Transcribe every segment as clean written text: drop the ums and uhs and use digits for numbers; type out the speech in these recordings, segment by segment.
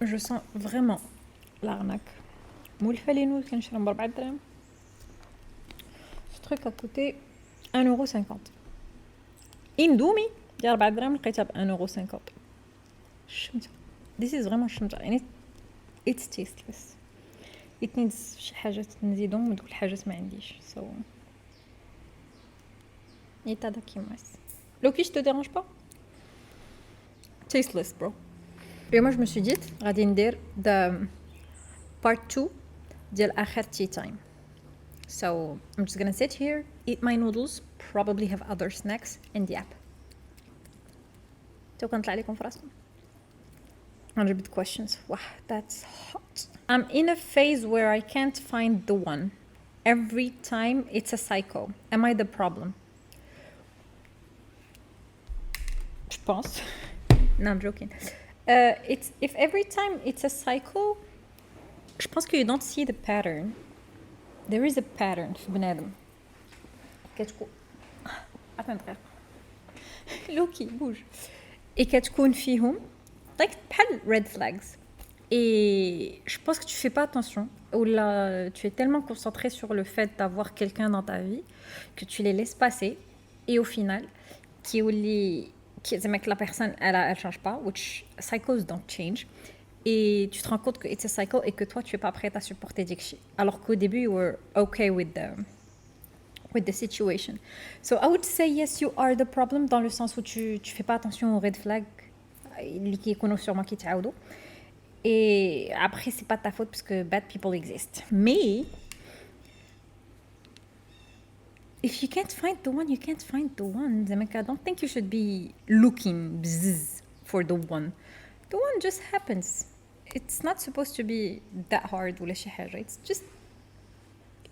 Je sens vraiment l'arnaque. مولفة لي نوز كنشري ب4 دراهم. Ce truc a coûté 1,50€. اندومي ديال 4 دراهم لقيتها ب 1,50€. الشمتة. This is vraiment الشمتة. يعني it's tasteless. It needs شي حاجة نزيدهم ودوك الحاجات ما عنديش. So itadakimasu. Loki, je te dérange pas? Tasteless, bro. Et moi je me suis dit غادي ندير the part 2 ديال آخر tea time. So I'm just gonna sit here, eat my noodles, probably have other snacks and yap. تو كنطلع لكم في راسكم. 100 questions. Wow, that's hot. I'm in a phase where I can't find the one. Every time it's a cycle. Am I the problem? Je pense. No, I'm joking. It's if every time it's a cycle, je pense que you don't see the pattern. There is a pattern في بنادم. كتكون attends Loki bouge. Et كتكون فيهم like بحال red flags. Et je pense que tu fais pas attention ou là tu es tellement concentré sur le fait d'avoir quelqu'un dans ta vie que tu les laisses passer et au final qui la personne elle change pas, which cycles don't change, et tu te rends compte que it's a cycle et que toi tu es pas prête à supporter Dixie alors qu'au début you were okay with the situation. So I would say yes, you are the problem dans le sens où tu fais pas attention aux red flags اللي كيكونوا sûrement كيتعاودوا. Et après c'est pas ta faute parce que bad people exist. Mais if you can't find the one, you can't find the one. I don't think you should be looking for the one. The one just happens. It's not supposed to be that hard ولا شي حاجة.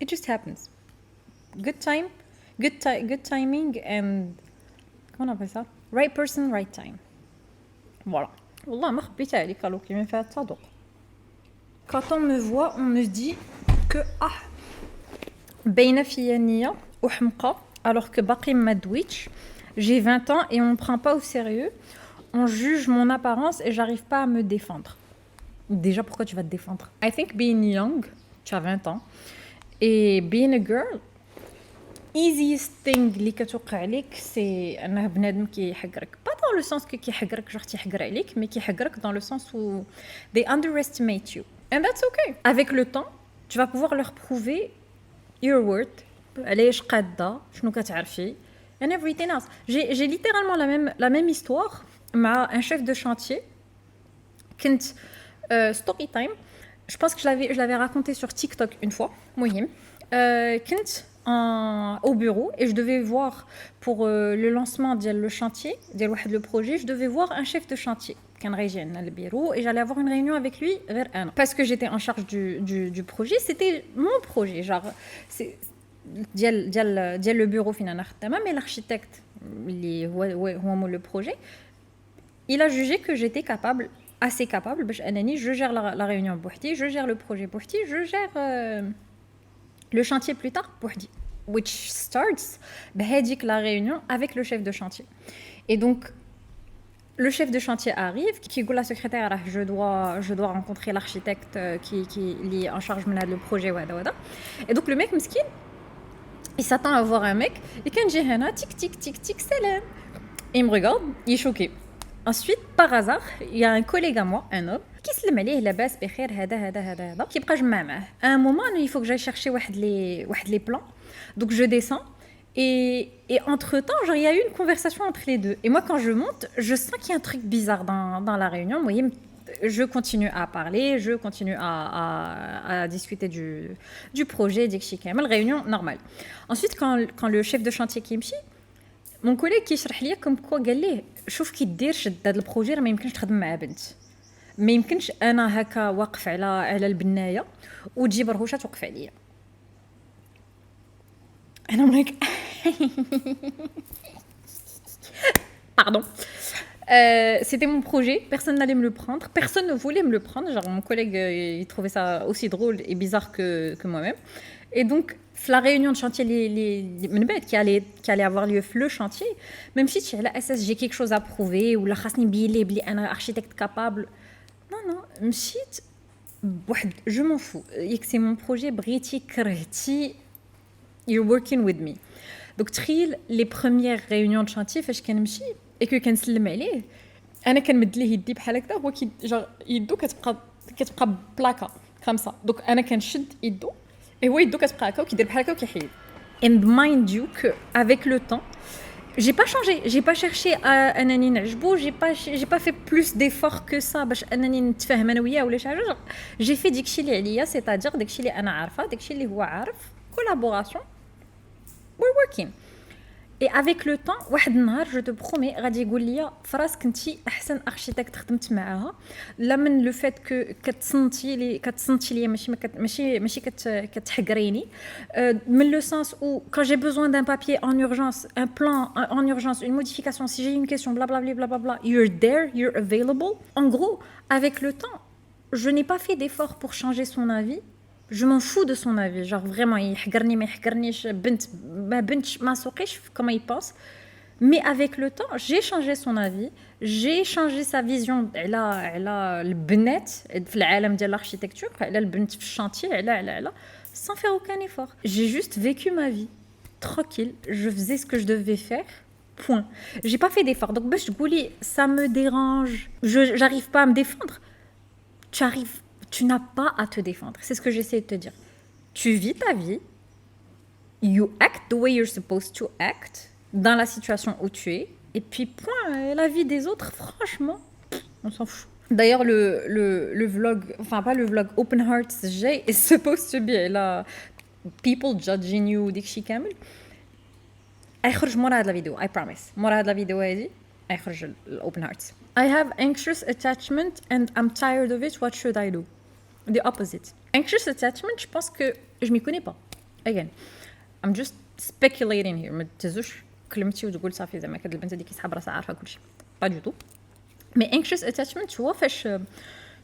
It just happens. Good time, good timing and comment on appelle ça? Right person, right time. Voilà. والله ما خبيتها عليك لوكي ما فيها تصادق. Quand on me voit, on me dit que باينة فيا نية وحمقى alors que باقي ما دويتش. J'ai 20 ans et on me prend pas au sérieux. On juge mon apparence et j'arrive pas à me défendre. Déjà, pourquoi tu vas te défendre? I think being young, tu as 20 ans, et being a girl, easiest thing اللي كتوقع عليك سي انه بنادم كيحقرك با dans le sens que كيحقرك genre تيحقر عليك مي كيحقرك dans le sens où they underestimate you and that's okay. Avec le temps tu vas pouvoir leur prouver your worth, علاش قاده شنو كتعرفي and everything else. J'ai littéralement la même histoire مع un chef de chantier. كنت story time, je pense que je l'avais raconté sur TikTok une fois. مهم كنت au bureau et je devais voir pour le lancement de le chantier, le projet, je devais voir un chef de chantier كان ريجين le bureau et j'allais avoir une réunion avec lui parce que j'étais en charge du projet. C'était mon projet, genre c'est ديال le bureau finalement mais l'architecte اللي هو le projet, il a jugé que j'étais assez capable باش انني je gère la réunion بوحدي, je gère le projet بوحدي, je gère le chantier plus tard بوحدي, which starts بهذيك la réunion avec le chef de chantier. Et donc le chef de chantier arrive qui dit à la secrétaire je dois rencontrer l'architecte qui est en charge de le projet et donc le mec مسكين il s'attend à voir un mec et quand j'ai hana tic tic tic tic salam, il me regarde, il est choqué. Ensuite, par hasard, il y a un collègue à moi, un homme, qui se lève عليه لاباس بخير هذا qui يبقى جمع معاه. À un moment, il faut que j'aille chercher les plans. Donc je descends et entre-temps, genre il y a eu une conversation entre les deux. Et moi quand je monte, je sens qu'il y a un truc bizarre dans la réunion. Moi, je continue à parler, je continue à discuter du projet, la réunion normale. Ensuite, quand le chef de chantier qui me mon collègue كيشرح ليا comme quoi قال ليه شوف كي دير شد هذا البروجي راه ما يمكنش تخدم مع بنت, ما يمكنش انا هكا واقف على البنايه وتجي برهوشه توقف عليا. انا like pardon. C'était mon projet, personne n'allait me le prendre, personne ne voulait me le prendre, genre mon collègue il trouvait ça aussi drôle et bizarre que moi-même. Et donc la réunion de chantier qui allait avoir lieu le chantier, même si j'ai quelque chose à prouver ou la khasni bili bli un architecte capable, non مشيت بواحد je m'en fous ياك سي مون بروجي بغيتي كرهتي you're working with me donc تخيل les premières réunions de chantier فاش كنمشي et que كنسلم عليه انا كنمد ليه يدي بحال هكذا هو يدو كتبقى بلاكا خمسه دونك انا كنشد يدو et هو يدو كتبقى هكا وكيدير بحال هكا وكيحيد and mind you que avec le temps j'ai pas changé j'ai pas cherché à انني نعجبو j'ai pas fait plus d'efforts que ça باش انني نتفاهم انا وياه ولا شي حاجه j'ai fait داكشي اللي عليا c'est-à-dire داكشي اللي انا عارفه داكشي اللي هو عارف collaboration we're working et avec le temps واحد النهار je te promets غادي يقول لي فراسك انتي احسن اركيتكت خدمت معاها لا من لو فيت كو كتصنتي لي ماشي كتحقريني من لو سens où quand j'ai besoin d'un papier en urgence un plan en urgence une modification si j'ai une question blablabla you're there you're available en gros avec le temps je n'ai pas fait d'effort pour changer son avis je m'en fous de son avis genre vraiment يحقرني ما يحقرنيش بنت ما سوقيش comment il pense mais avec le temps j'ai changé son avis j'ai changé sa vision على البنات في العالم ديال l'architecture على البنت في الشانتي على sans faire aucun effort j'ai juste vécu ma vie tranquille je faisais ce que je devais faire point j'ai pas fait d'effort donc باش تقولي ça me dérange j'arrive pas à me défendre tu n'as pas à te défendre. C'est ce que j'essaie de te dire. Tu vis ta vie. You act the way you're supposed to act dans la situation où tu es. Et puis, point. La vie des autres, franchement, on s'en fout. D'ailleurs, le vlog, enfin pas le vlog, Open Hearts J is supposed to be là, people judging you, ديكشي كامل. هيخرج مورا هاد la vidéo, I promise. مورا هاد la vidéo هادي هيخرج Open Hearts. I have anxious attachment and I'm tired of it. What should I do? The opposite. Anxious attachment, je pense que je m'y connais pas. Again, I'm just speculating here. ما تهزوش كلمتي وتقول صافي زعما كاد البنت هذيك كيسحب راسها عارفه كلشي. Pas du tout. Mais anxious attachment, tu vois,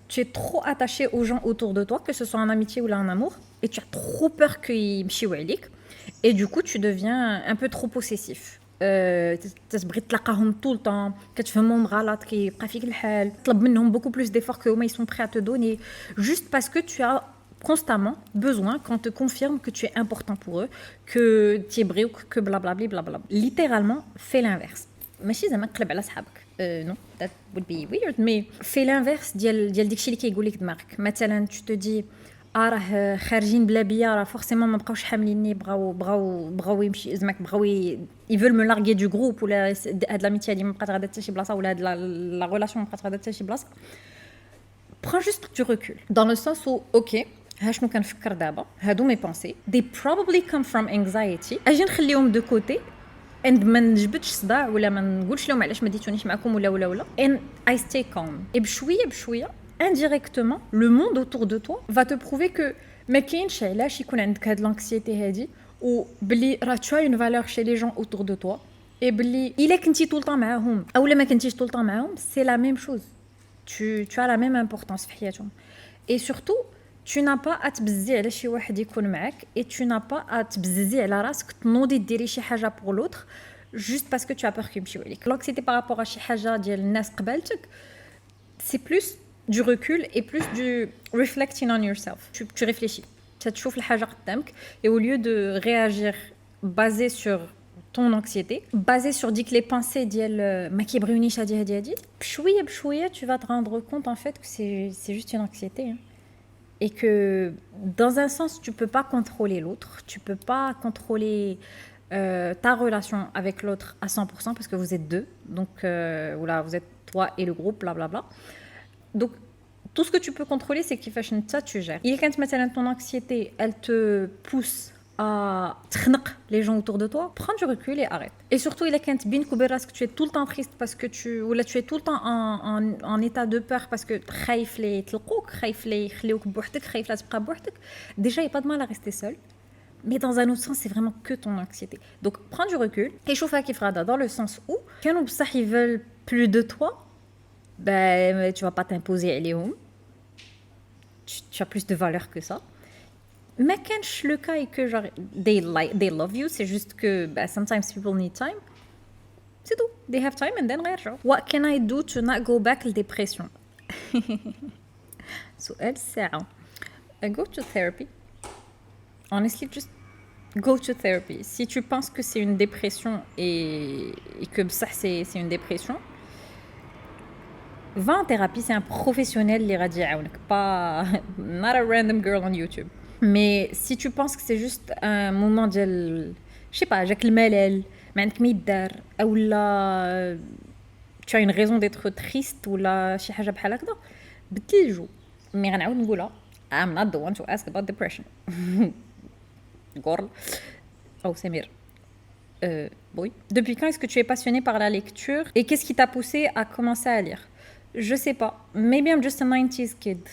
tu es trop attaché aux gens autour de toi, que ce soit en amitié ou là en amour, et tu as trop peur qu'ils مشيو عليك, et du coup tu deviens un peu trop possessif. تبغي تلاقاهم tout le temps كتفهمهم غلط كيبقى فيك الحال طلب منهم beaucoup plus d'efforts que هما ils sont prêts à te donner juste parce que tu as constamment besoin qu'on te confirme que tu es important pour eux que tu es briouk que blablabla blablabla littéralement fais l'inverse ماشي زعما تقلب على صحابك non that would be weird mais fais l'inverse ديال داكشي اللي كيقول لك دماغك مثلا tu te dis راه خارجين بلا بيا راه فورسيمون ما بقاوش حامليني بغاو يمشي زعما بغاو يفول مو لارغي دو جروب ولا هاد لاميتي هادي ما بقات غادا حتى شي بلاصه ولا هاد لا ريلاسيون ما بقات غادا حتى شي بلاصه prends juste du recul dans le sens où ok ها شنو كنفكر دابا هادو مي بونسي they probably come from anxiety اجي نخليهم دو كوتي and ما نجبدش صداع ولا ما نقولش لهم علاش ما ديتونيش معكم ولا and I stay calm et بشويه indirectement le monde autour de toi va te prouver que ما كاينش علاش يكون عندك هاد لانكسيتي هادي وبلي راه tu as une valeur chez les gens autour de toi et بلي الا كنتي طول طون معاهم اولا ما كنتيش طول طون معاهم c'est la même chose tu as la même importance في حياتهم et surtout tu n'as pas à تبزي على شي واحد يكون معاك et tu n'as pas à تبززي على راسك تنوضي ديري شي حاجه pour l'autre juste parce que tu as peur كيمشيو عليك l'anxiété par rapport à شي حاجه ديال الناس قبالتك c'est plus du recul et plus du reflecting on yourself. Tu réfléchis. Tu تشوف الحاجة قدامك et au lieu de réagir basé sur ton anxiété, basé sur les pensées ديال ما كيبغيونيش هادي بشوية tu vas te rendre compte en fait que c'est juste une anxiété hein. Et que dans un sens tu peux pas contrôler l'autre, tu peux pas contrôler ta relation avec l'autre à 100% parce que vous êtes deux, donc voilà, vous êtes toi et le groupe, blablabla. Donc, tout ce que tu peux contrôler, c'est qu'il fashion ça, tu gères. Il est quand maintenant ton anxiété, elle te pousse à تخنق les gens autour de toi, prends du recul et arrête. Et surtout, il est quand بينك وبين راسك tu es tout le temps triste parce que tu es tout le temps en état de peur parce que خايف لي يطلقوك, خايف لي يخليوك بوحدك, خايف لا تبقى بوحدك. Déjà, il n'y a pas de mal à rester seul. Mais dans un autre sens, c'est vraiment que ton anxiété. Donc, prends du recul et chauffe à Kifrada dans le sens où, quand ils veulent plus de toi, ben, tu vas pas t'imposer عليهم. Tu as plus de valeur que ça. Mais quand le cas est que genre, they love you, c'est juste que ben, sometimes people need time. C'est tout. They have time and then غير. What can I do to not go back للديبرسيون? سؤال الساعة. Go to therapy. Honestly, just go to therapy. Si tu penses que c'est une dépression et que ça, c'est une dépression, va en thérapie. C'est un professionnel qui va t'aider, pas not a random girl on YouTube. Mais si tu penses que c'est juste un moment de, je sais pas, جاك الملل, ما عندك ما يدار, ou là tu as une raison d'être triste ou là شي حاجة بحال هكذا, بدل الجو. مي غنعاود نقولها, I'm not the one to ask about depression. Girl. Oh, Samir. Oui. Depuis quand est-ce que tu es passionnée par la lecture et qu'est-ce qui t'a poussée à commencer à lire? Je sais pas. Maybe I'm just a 90s kid.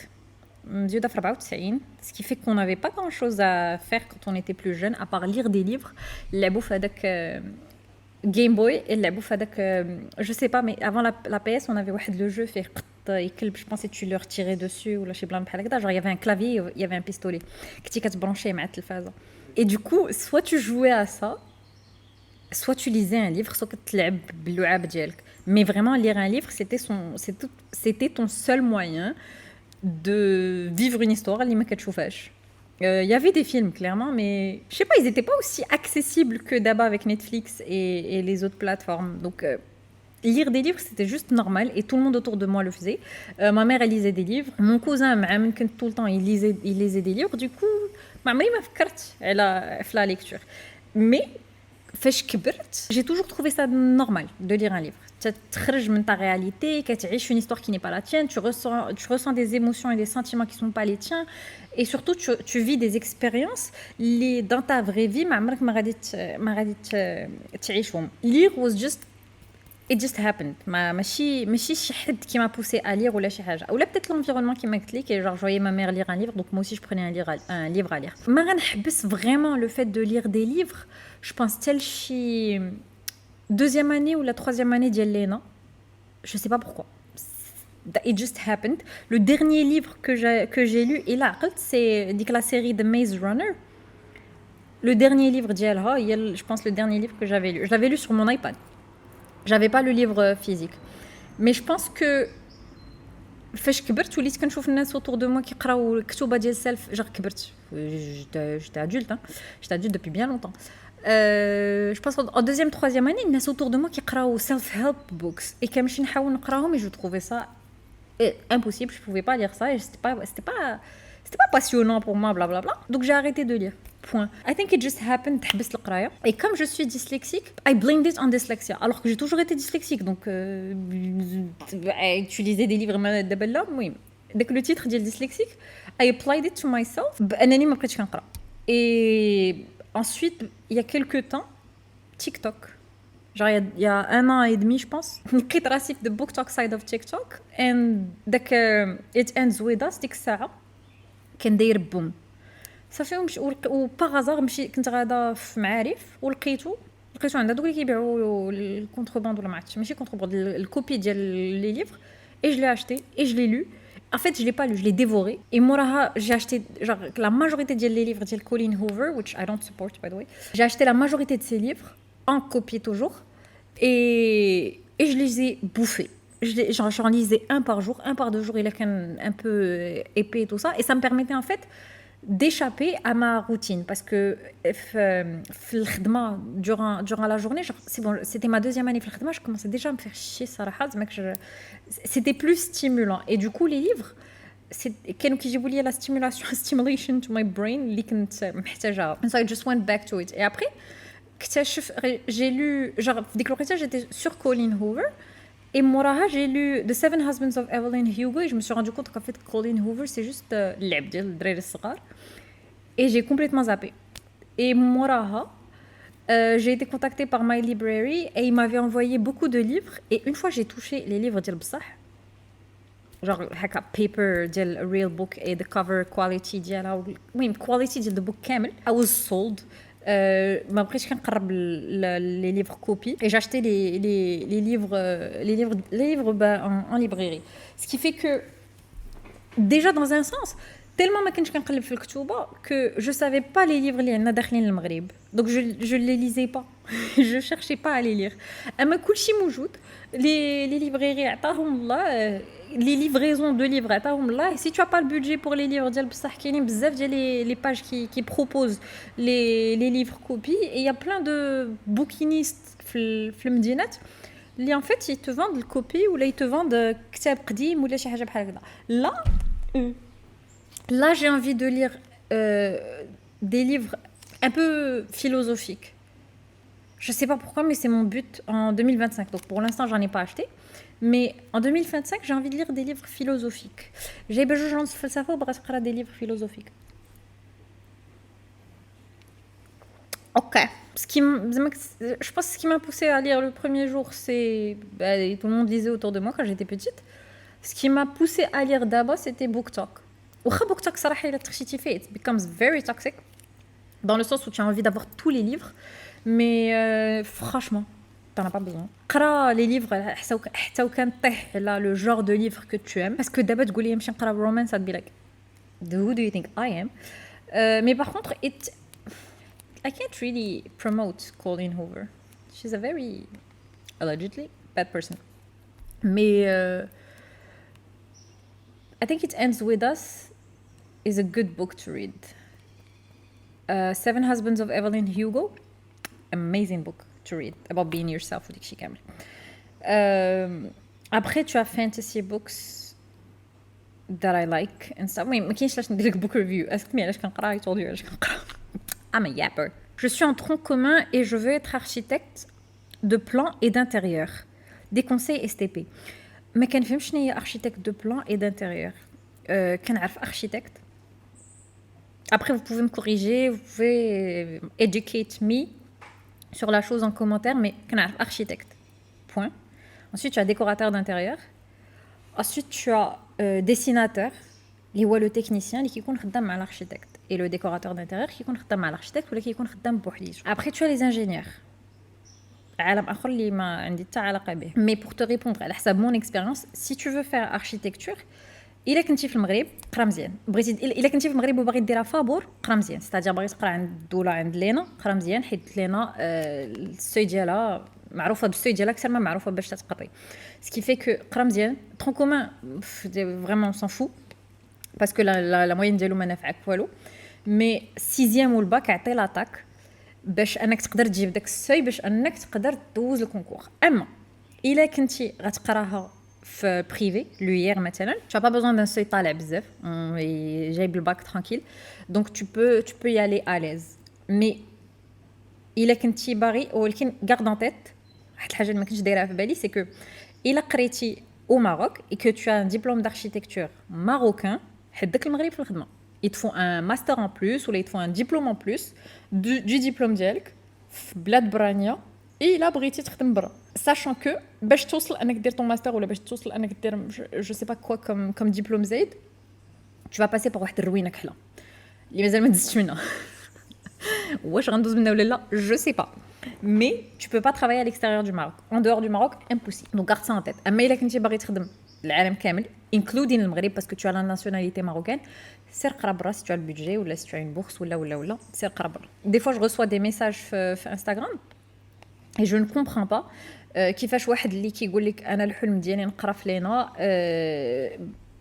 Ce qui fait qu'on n'avait pas grand-chose à faire quand on était plus jeune, à part lire des livres. La bouffe avec Game Boy et la bouffe avec... je sais pas, mais avant la PS, on avait le jeu fait... Je pensais que tu le retirais dessus ou là, je sais pas, genre il y avait un clavier, il y avait un pistolet qui était branché à la phase. Et du coup, soit tu jouais à ça, soit tu lisais un livre, soit tu jouais باللعاب ديالك. Mais vraiment, lire un livre, c'était ton seul moyen de vivre une histoire اللي ما كتشوفهاش. Il y avait des films, clairement, mais je sais pas, ils n'étaient pas aussi accessibles que d'abord avec Netflix et les autres plateformes. Donc, lire des livres, c'était juste normal et tout le monde autour de moi le faisait. Ma mère, elle lisait des livres. Mon cousin, tout le temps, il lisait des livres. Du coup, ma mère m'a fait la lecture. Mais, j'ai toujours trouvé ça normal de lire un livre. Tu تخرج من ta réalité, tu تعيش une histoire qui n'est pas la tienne, tu ressens des émotions et des sentiments qui ne sont pas les tiens, et surtout tu vis des expériences dans ta vraie vie ما غادي تعيشهم. Lire was just it just happened. ماشي شي حد qui m'a poussé à lire ولا شي حاجه, ou là peut-être l'environnement qui m'a قلت لك, genre je voyais ma mère lire un livre, donc moi aussi je prenais un livre à lire. ما غنحبس vraiment le fait de lire des livres, je pense tel شي deuxième année ou la troisième année ديال لينا, je sais pas pourquoi. It just happened. Le dernier livre que j'ai lu, et là c'est ديك la série de Maze Runner. Le dernier livre ديالها, je pense le dernier livre que j'avais lu. Je l'avais lu sur mon iPad. J'avais pas le livre physique. Mais je pense que فاش كبرت وليت كنشوف الناس autour de moi كيقراو الكتوبه ديال السلف, genre كبرت. J'étais adulte, hein. J'étais adulte depuis bien longtemps. Je pense en deuxième, troisième année, الناس autour de moi كيقراو self-help books et كنمشي نحاول نقراهم, et je trouvais ça impossible, je pouvais pas lire ça et c'était pas passionnant pour moi, blablabla. Donc j'ai arrêté de lire. Point. I think it just happened. تحبست القرايه. Et comme je suis dyslexique, I blamed it on dyslexia. Alors que j'ai toujours été dyslexique, donc utiliser des livres دابا لا, المهم داك le titre ديال dyslexique, I applied it to myself بانني ما بقيتش كنقرا. Et ensuite, il y a quelques temps, TikTok. Genre, il y a 1 an et demi, je pense. لقيت راسي في the book talk side of TikTok. And داك it ends with us, ديك الساعة كان داير بوم. صافي وباغازار كنت غادا في معارف ولقيتو عند هذوك اللي كيبيعوا الكونتروباند ولا ما عرفتش, ماشي كونتروباند, الكوبي ديال لي ليفر, et je l'ai acheté et je l'ai lu. En fait, je l'ai pas lu, je l'ai dévoré. Et moraha, j'ai acheté genre la majorité des livres de Colleen Hoover, which I don't support by the way. J'ai acheté la majorité de ses livres en copie toujours, et je les ai bouffés. J'en lisais un par jour, un par 2 jours, il a un peu épais et tout ça, et ça me permettait en fait d'échapper à ma routine, parce que durant la journée, genre, c'est bon, c'était ma deuxième année je commençais déjà à me faire chier صراحة, c'était plus stimulant. Et du coup les livres كانوا كيجيبوا لي la stimulation to my brain اللي كنت محتاجها. So I just went back to it. Et après j'ai lu, genre dès que j'étais sur Colleen Hoover, et moraha j'ai lu The Seven Husbands of Evelyn Hugo, et je me suis rendu compte qu'en fait Colleen Hoover c'est juste اللعب ديال الدراري الصغار, et j'ai complètement zappé. Et moraha j'ai été contactée par My Library et ils m'avaient envoyé beaucoup de livres, et une fois j'ai touché les livres ديال بصح, genre هكا paper ديال real book et the cover quality ديالها, المهم quality ديال the book كامل, I was sold. ما بقيتش كنقرب les livres copies, et j'ai acheté les livres en librairie. Ce qui fait que déjà dans un sens tellement ما كنتش كنقلب في الكتوبه que je savais pas les livres اللي عندنا داخلين المغرب, donc je les lisais pas. Je cherchais pas à les lire. أما كلشي موجود. Les librairies عطاهم الله. Les livraisons de livres عطاهم الله. Si tu as pas le budget pour les livres ديال بصح كاينين بزاف ديال les pages qui proposent les livres copies et il y a plein de bouquinistes في المدينات اللي en fait ils te vendent le copie ou là ils te vendent كتاب قديم ولا شي حاجه بحال هكذا. Là j'ai envie de lire des livres un peu philosophiques. Je sais pas pourquoi, mais c'est mon but en 2025. Donc pour l'instant, j'en ai pas acheté. Mais en 2025, j'ai envie de lire des livres philosophiques. J'ai besoin de falsafa ou des livres philosophiques. Ok. Je pense que ce qui m'a poussé à lire le premier jour, c'est... tout le monde lisait autour de moi quand j'étais petite. Ce qui m'a poussé à lire d'abord, c'était BookTok. BookTok, it becomes very toxic. Dans le sens où tu as envie d'avoir tous les livres. Mais franchement, t'en as pas besoin. قرا les livres حتى وكان طيح là le genre de livre que tu aimes parce que d'abord تقول لي نمشي نقرا romance I'd be like who do you think I am mais par contre I can't really promote Colleen Hoover. She's a very allegedly bad person. Mais I think It Ends With Us is a good book to read. Seven Husbands of Evelyn Hugo. Amazing book to read about being yourself وديك شي كامل. Après tu as fantasy books that I like and stuff. ما كاينش علاش ندير لك book review. اسكتني علاش كنقرا I told you علاش كنقرا. I'm a yapper. Je suis en tronc commun et je veux être architecte de plan et d'intérieur. Des conseils STP. ما كنفهمش شنو هي architecte de plan et d'intérieur. كنعرف architecte. Après vous pouvez me corriger, vous pouvez educate me sur la chose en commentaire, mais architecte. Point. Ensuite, tu as décorateur d'intérieur. Ensuite, tu as dessinateur, qui est le technicien, qui est خدام l'architecte. Et le décorateur d'intérieur, qui est خدام l'architecte, ou qui est خدام بوحديته. Après, tu as les ingénieurs. عالم آخر اللي ما عندي حتى علاقة به. Mais pour te répondre على حسب mon expérience, si tu veux faire architecture, إلا كنتي في المغرب قرا مزيان بغيتي إلا كنتي في المغرب وباغي ديرها فابور قرا مزيان ستادير باغي تقرا عند الدوله عند لينا قرا مزيان حيت لينا السوي ديالها معروفه بالسوي ديالها اكثر ما معروفه باش تقري سكي في كو قرا مزيان ترون كومون فريمون سان فو باسكو لا موين ديالو ما نافعك والو مي سيزيام والباك عطي لاطاك باش انك تقدر تجيب داك السوي باش انك تقدر دوز الكونكور اما الا كنتي غتقراها في privé, l'UIR مثلا, tu n'as pas besoin d'un seuil طالع بزاف, j'ai le bac tranquille, donc tu peux y aller à l'aise. Mais إلا كنتي باغي ولكن garde en tête, واحد الحاجة اللي ما كنتش دايرها في بالي, c'est que إلا قريتي au Maroc et que tu as un diplôme d'architecture marocain, حدك المغرب في الخدمة. Ils te font un master en plus ou ils te font un diplôme en plus du diplôme ديالك في بلاد برانية et là بغيتي تخدم برا. Sachant que باش توصل انك دير ton master ولا باش توصل انك دير je sais pas quoi comme diplôme زايد tu vas passer par واحد الروينه كحله اللي مازال ما دزتش منها واش غندوز منها ولا لا je sais pas mais tu peux pas travailler à l'extérieur du Maroc en dehors du Maroc impossible donc garde ça en tête اما الا كنتي باغي تخدم العالم كامل including المغرب parce que tu as la nationalité marocaine سير قرا برا si tu as le budget ولا si tu as une bourse ولا سير قرا برا des fois je reçois des messages في Instagram et je ne comprends pas كيفاش واحد اللي كيقول لك انا الحلم ديالي نقرا في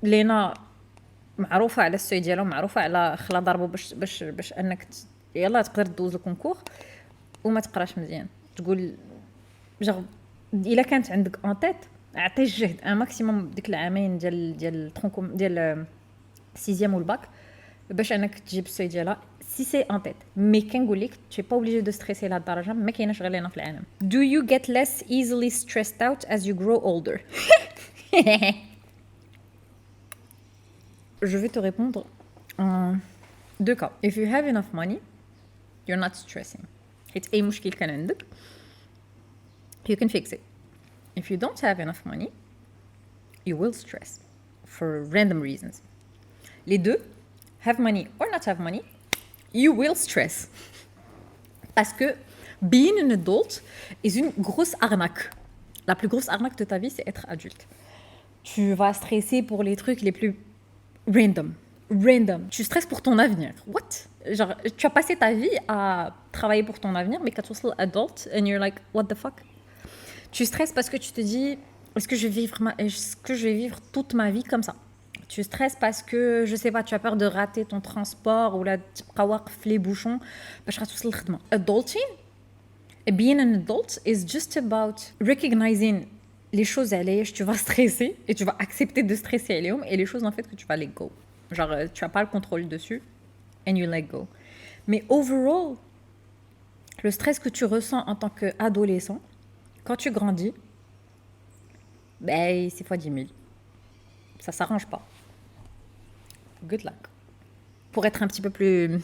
لينا معروفه على السوي ديالها معروفه على خلا ضربو باش انك يلا تقدر دوز الكونكور وما تقراش مزيان تقول جغ الا كانت عندك اون تيت اعطي الجهد ان ماكسيموم ديك العامين ديال ترونكوم ديال سيزيام والباك باش انك تجيب السوي ديالها si c'est en tête mais كنقول لك tu es pas obligé de stresser لهاد الدرجه ما كايناش غير لينا في العالم do you get less easily stressed out as you grow older je vais te répondre en deux cas if you have enough money you're not stressing حيت اي مشكل كان عندك you can fix it if you don't have enough money you will stress for random reasons les deux have money or not have money you will stress. Parce que being an adult is une grosse arnaque. La plus grosse arnaque de ta vie, c'est être adulte. Tu vas stresser pour les trucs les plus random. Tu stresses pour ton avenir. What? genre tu as passé ta vie à travailler pour ton avenir mais quand tu es adult and you're like what the fuck. Tu stresses parce que tu te dis est-ce que je vais vivre toute ma vie comme ça. Tu stresses parce que je sais pas, tu as peur de rater ton transport ou là تبقى واقف في les bouchons باش غتوصل للخدمه. Adulting, being an adult is just about recognizing les choses علاش tu vas stresser et tu vas accepter de stresser عليهم et les choses en fait que tu vas let go. Genre tu as pas le contrôle dessus and you let go. Mais overall, le stress que tu ressens en tant qu'adolescent, quand tu grandis, ben c'est fois 10 000. Ça s'arrange pas. Good luck. Pour être un petit peu plus...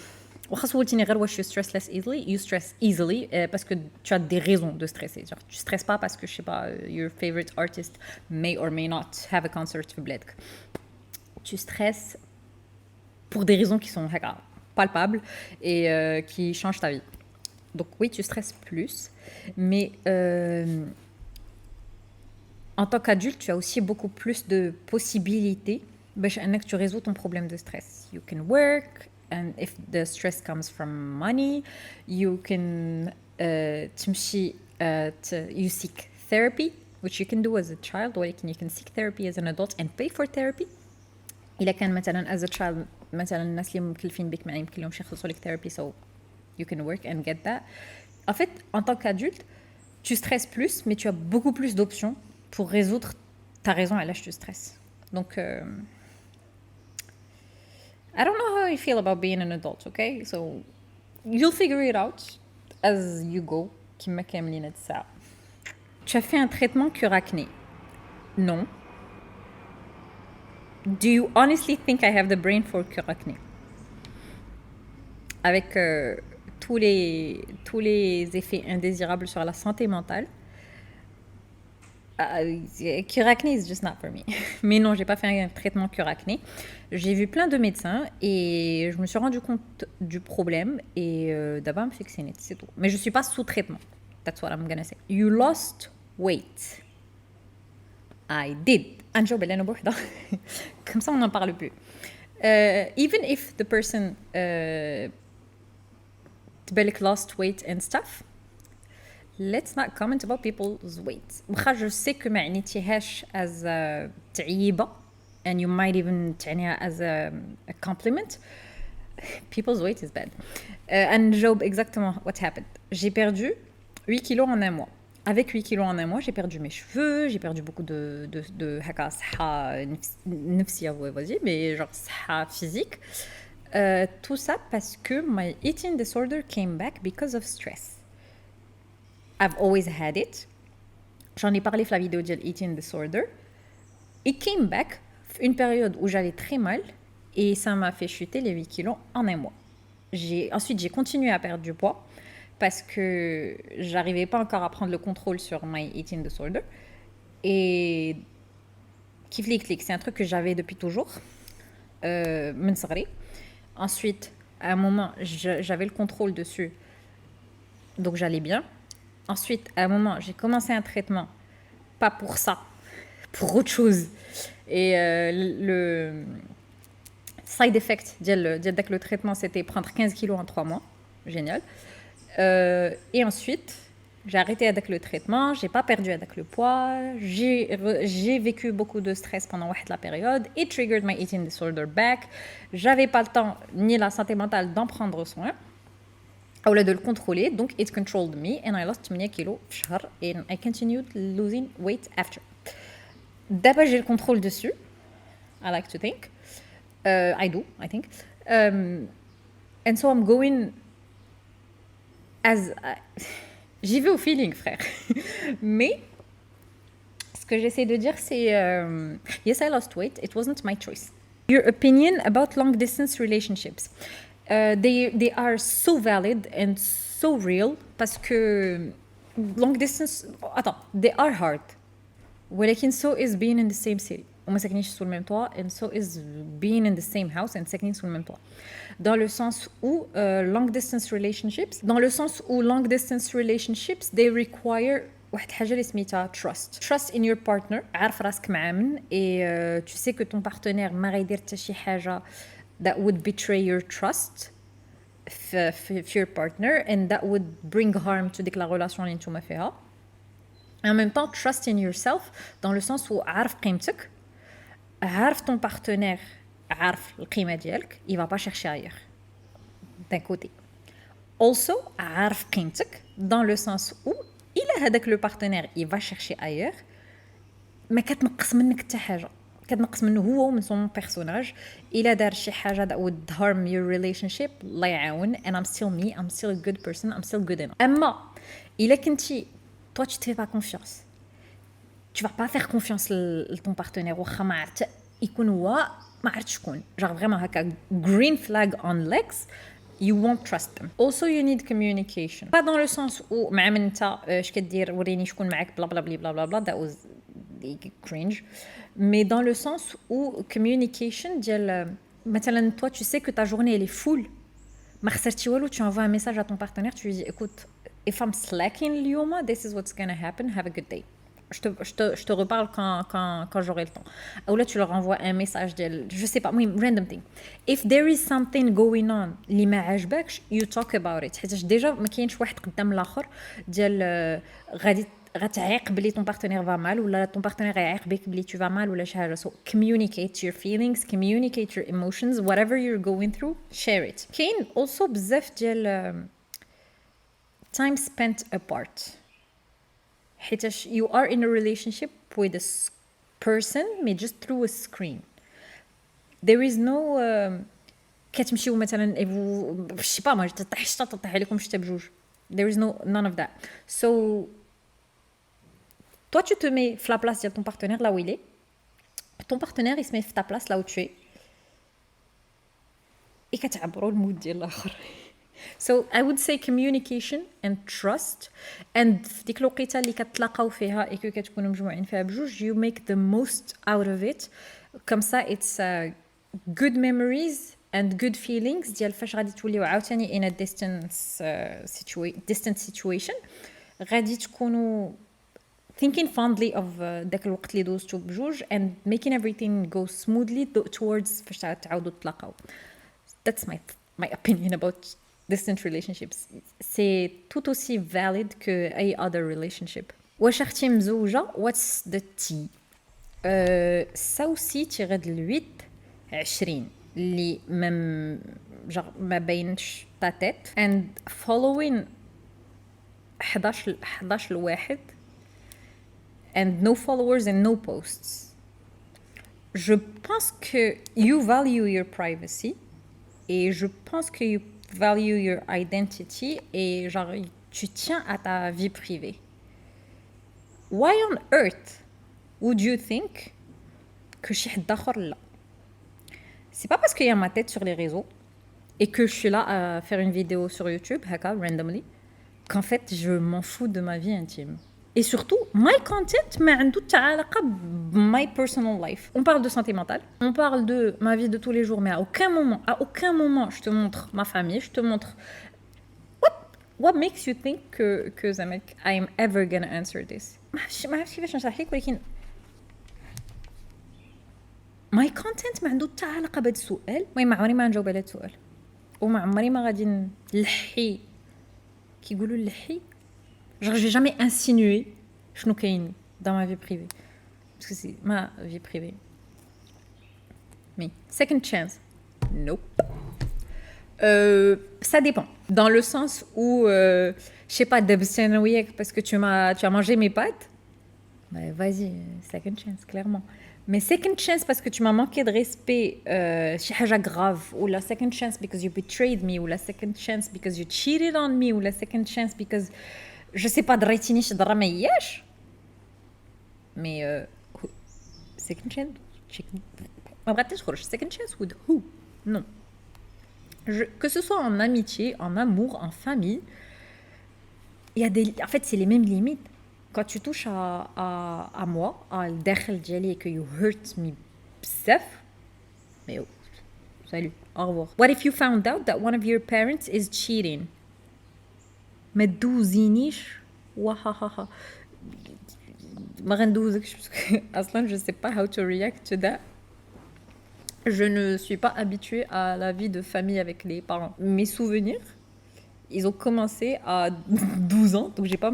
you stress less easily, you stress easily parce que tu as des raisons de stresser. Genre, tu stresses pas parce que, je sais pas, your favorite artist may or may not have a concert في بلادك. Tu stresses pour des raisons qui sont palpables et qui changent ta vie. Donc oui, tu stresses plus, mais en tant qu'adulte, tu as aussi beaucoup plus de possibilités que tu résous ton problème de stress. You can work, and if the stress comes from money, you can you seek therapy, which you can do as a child, ولكن you can seek therapy as an adult and pay for therapy. إلا كان مثلا as a child مثلا الناس اللي مكلفين بك ما يمكن لهمش يخلصوا لك therapy, so you can work and get that. En fait, en tant qu'adulte, tu stresses plus, mais tu as beaucoup plus d'options pour résoudre ta raison à l'âge du stress. Donc, I don't know how I feel about being an adult, okay? So, you'll figure it out as you go. كما كاملين هاد الساعة. Tu as fait un traitement cure-acné? Non. Do you honestly think I have the brain for cure-acné? Avec tous les effets indésirables sur la santé mentale, cure-acné is just not for me. Mais non, j'ai pas fait un traitement cure-acné. J'ai vu plein de médecins et je me suis rendu compte du problème et d'abord me fixer net, c'est tout. Mais je suis pas sous traitement. That's what I'm gonna say. You lost weight. I did. نجاوب على انا بوحدة. Comme ça on n'en parle plus. Even if the person تبالك lost weight and stuff, let's not comment about people's weight. واخا je sais que ما عنيتيهاش as تعيبة and you might even تعنيها as a compliment. People's weight is bad. And job exactement what happened. J'ai perdu 8 kilos en un mois. Avec 8 kilos en un mois, j'ai perdu mes cheveux, j'ai perdu beaucoup de هكا صحة نفسية, vas-y, mais genre صحة physique. Tout ça parce que my eating disorder came back because of stress. I've always had it. J'en ai parlé dans la vidéo de eating disorder. It came back une période où j'allais très mal et ça m'a fait chuter les 8 kilos en un mois. Ensuite, j'ai continué à perdre du poids parce que j'arrivais pas encore à prendre le contrôle sur my eating disorder. Et kiflik, c'est un truc que j'avais depuis toujours. Ensuite, à un moment, j'avais le contrôle dessus, donc j'allais bien. Ensuite, à un moment, j'ai commencé un traitement, pas pour ça, pour autre chose. Et le side effect le traitement, c'était prendre 15 kilos en 3 mois. Génial. Et ensuite, j'ai arrêté avec le traitement, j'ai pas perdu avec le poids, j'ai vécu beaucoup de stress pendant la période. It triggered my eating disorder back. J'avais pas le temps ni la santé mentale d'en prendre soin, au lieu de le contrôler. Donc, it controlled me and I lost 8 kilos and I continued losing weight after. D'abord, j'ai le contrôle dessus. I like to think. I do, I think. And so I'm going as... J'y vais au feeling, frère. Mais ce que j'essaie de dire, c'est yes, I lost weight. It wasn't my choice. Your opinion about long distance relationships. They are so valid and so real parce que long distance. Attends, they are hard. ولكن so is being in the same city. وما ساكنينش سو الميم toit and so is being in the same house and ساكنين سو الميم toit. Dans le sens où long distance relationships they require واحد حاجة اللي سميتها trust in your partner. عارف راسك مع من et tu sais que ton partenaire ما غيدير حتى شي حاجة that would betray your trust. في your partner and that would bring harm to ديك la relation اللي نتوما فيها. En même temps, trust in yourself dans le sens où عارف قيمتك, عارف ton partenaire, عارف القيمة ديالك, il va pas chercher ailleurs. D'un côté. Also, عارف قيمتك dans le sens où إلا هذاك le partenaire, il va chercher ailleurs, ما كتنقص منك حتى حاجة. كتنقص منه هو ومن son personnage. إلا دار شي حاجة that would harm your relationship, الله يعاون. And I'm still me, I'm still a good person, I'm still good enough. أما إلا كنتي toi tu te fais pas confiance, tu vas pas faire confiance à ton partenaire واخا ما عرفت يكون هو ما عرفت شكون, genre vraiment هكا green flag on legs, you won't trust them. Also you need communication, pas dans le sens où مع من انت اش كدير وريني شكون معاك بلا بلا بلا بلا بلا, that was cringe, mais dans le sens où communication ديال مثلا toi tu sais que ta journée elle est full, ما خسرتي والو, tu envoies un message à ton partenaire, tu lui dis écoute, if I'm slacking اليوم, this is what's gonna happen, have a good day. Je te reparle quand j'aurai le temps. Ou là, tu leur envoies un message de, je sais pas, random thing. If there is something going on اللي ما عجبكش, you talk about it. حيتاش ديجا ما كاينش واحد قدام الاخر ديال غادي غتعيق بلي ton partenaire va mal ولا ton partenaire يعيق بك بلي tu vas mal ولا شي حاجه. So communicate your feelings, communicate your emotions, whatever you're going through, share it. كاين also بزاف ديال time spent apart. حيتاش you are in a relationship with a person but just through a screen. There is no كتمشيو مثلا شي با ما تطيح شتا تطيح عليكم شتا بجوج. There is none of that. So toi tu te mets à la place de ton partenaire là où il est, ton partenaire il se met à ta place là où tu es, et كتعبروا المود ديال الاخر. So I would say communication and trust, and في ديك الوقيته اللي كتلاقاو فيها et que كتكونوا مجموعين فيها بجوج, you make the most out of it. Comme ça it's good memories and good feelings ديال فاش غادي توليو عاوتاني in a distant situation, غادي تكونوا thinking fondly of داك الوقت اللي دوزتو بجوج and making everything go smoothly towards فاش تعاودوا تلاقاو. That's my opinion about distant relationships. C'est tout aussi valid que any other relationship. واش اختي مزوجة, what's the tea? ساوسي تيغد الويت 20 اللي ما بينش تاتيت and following 11 الواحد and no followers and no posts. Je pense que you value your privacy et je pense que you value your identity et genre tu tiens à ta vie privée. Why on earth would you think que شي حد آخر لا? C'est pas parce qu'il y a ma tête sur les réseaux et que je suis là à faire une vidéo sur YouTube, haka, randomly, qu'en fait je m'en fous de ma vie intime. Et surtout, my content ما عنده حتى علاقة my personal life. On parle de santé mentale, on parle de ma vie de tous les jours, mais à aucun moment, je te montre ma famille, je te montre what makes you think que زعماك I'm ever gonna answer this. ما عرفتش كيفاش نشرح لك, ولكن my content ما عنده حتى علاقة بهذا السؤال. المهم عمري ما نجاوب على هذا السؤال, وما عمري ما غادي نلحي كيقولوا نلحي. Genre, je vais jamais insinuer شنو كاين dans ma vie privée. Parce que c'est ma vie privée. Mais second chance, nope. Ça dépend. Dans le sens où, je sais pas, parce que tu as mangé mes pâtes. Bah, vas-y, second chance, clairement. Mais second chance parce que tu m'as manqué de respect, شي حاجة grave, ou la second chance because you betrayed me, ou la second chance because you cheated on me, ou la second chance because je sais pas ضريتيني شي ضرة ما هياش. Mais second chance, ما بغاتش تخرج. Second chance with who? Non. Que ce soit en amitié, en amour, en famille, il y a des, en fait c'est les mêmes limites. Quand tu touches à moi, à الداخل ديالي, que you hurt me بزاف, mais salut, au revoir. What if you found out that one of your parents is cheating? ما تدوزينيش وهاهاها, ما غندوزكش اصلا. je sais pas how to react to that. Je ne suis pas habituée à la vie de famille avec les parents. Mes souvenirs, ils ont commencé à 12 ans, donc j'ai pas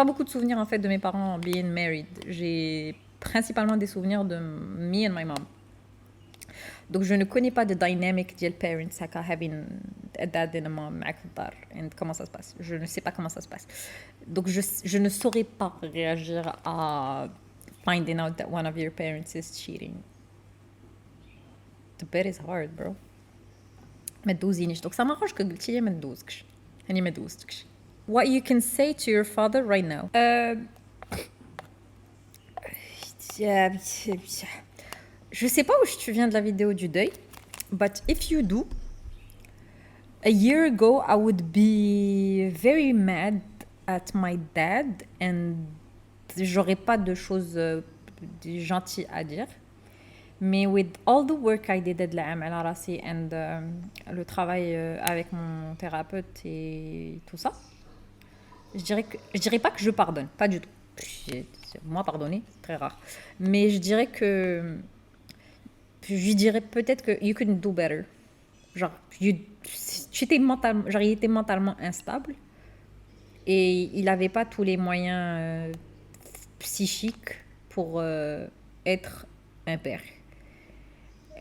beaucoup de souvenirs en fait de mes parents being married. J'ai principalement des souvenirs de me and my mom. Donc je ne connais pas de dynamic ديال parents هكا having a dad and a mom معك في الدار and comment ça se passe. Je ne sais pas comment ça se passe. Donc je ne saurais pas réagir à finding out that one of your parents is cheating. The bed is hard, bro. ما تدوزينيش. Donc ça m'arrange que قلتي لي ما ندوزكش. هاني ما دوزتكش. What you can say to your father right now. Je sais pas où tu viens de la vidéo du deuil, but if you do, a year ago I would be very mad at my dad and j'aurais pas de choses gentilles à dire. Mais with all the work I did de l'âme à راسي and le travail avec mon thérapeute et tout ça, je dirais pas que je pardonne, pas du tout. Moi pardonner, c'est très rare. Mais je dirais que je lui dirais peut-être que you could do better. Genre, il était mentalement instable et il n'avait pas tous les moyens psychiques pour être un père.